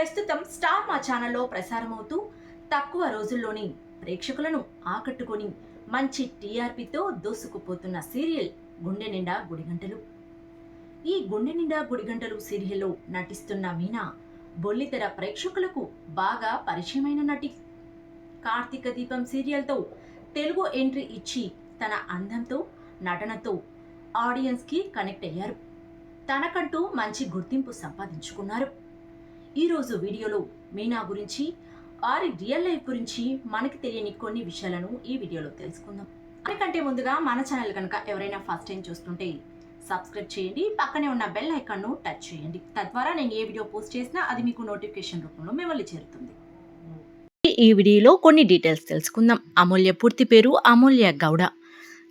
ప్రస్తుతం స్టార్ మా ఛానల్లో ప్రసారమవుతూ తక్కువ రోజుల్లోనే ప్రేక్షకులను ఆకట్టుకొని మంచి టీఆర్పీతో దూసుకుపోతున్న సీరియల్ గుండె నిండా గుడిగంటలు. ఈ గుండె నిండా గుడిగంటలు సీరియల్లో నటిస్తున్న మీనా బొల్లితెర ప్రేక్షకులకు బాగా పరిచయమైన నటి. కార్తీక దీపం సీరియల్తో తెలుగు ఎంట్రీ ఇచ్చి తన అందంతో నటనతో ఆడియన్స్కి కనెక్ట్ అయ్యారు. తనకంటూ మంచి గుర్తింపు సంపాదించుకున్నారు. ఈరోజు వీడియోలో మీనా గురించి, వారి రియల్ లైఫ్ గురించి మనకి తెలియని కొన్ని విషయాలను ఈ వీడియోలో తెలుసుకుందాం. అందుకంటే ముందుగా మన ఛానల్ కనుక ఎవరైనా ఫస్ట్ టైం చూస్తుంటే సబ్స్క్రైబ్ చేయండి, పక్కనే ఉన్న బెల్ ఐకాన్ను టచ్ చేయండి. తద్వారా నేను ఏ వీడియో పోస్ట్ చేసినా అది మీకు నోటిఫికేషన్ రూపంలో మిమ్మల్ని చేరుతుంది. ఈ వీడియోలో కొన్ని డీటెయిల్స్ తెలుసుకుందాం. అమూల్య పూర్తి పేరు అమూల్య గౌడ.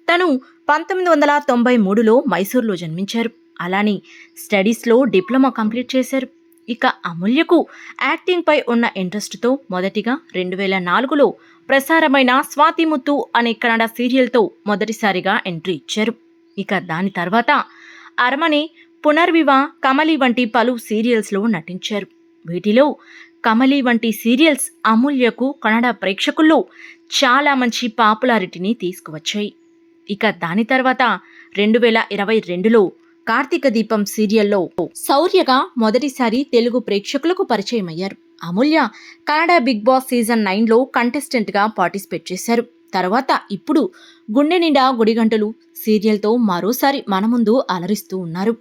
తను 1993లో మైసూర్లో జన్మించారు. అలానే స్టడీస్లో డిప్లొమా కంప్లీట్ చేశారు. ఇక అమూల్యకు యాక్టింగ్ పై ఉన్న ఇంట్రెస్ట్తో మొదటిగా 2004లో ప్రసారమైన స్వాతిముత్తు అనే కన్నడ సీరియల్తో మొదటిసారిగా ఎంట్రీ ఇచ్చారు. ఇక దాని తర్వాత అరమనే, పునర్వివా, కమలి వంటి పలు సీరియల్స్లో నటించారు. వీటిలో కమలి వంటి సీరియల్స్ అమూల్యకు కన్నడ ప్రేక్షకుల్లో చాలా మంచి పాపులారిటీని తీసుకువచ్చాయి. ఇక దాని తర్వాత 2022లో కార్తీక దీపం సీరియల్లో శౌర్యగా మొదటిసారి తెలుగు ప్రేక్షకులకు పరిచయమయ్యారు. Amulya Kannada big boss season 9లో కంటెస్టెంట్గా పార్టిసిపేట్ చేశారు. తర్వాత ఇప్పుడు గుండె నిండా గుడిగంటలు సీరియల్తో మరోసారి మన ముందు అలరిస్తూ ఉన్నారు.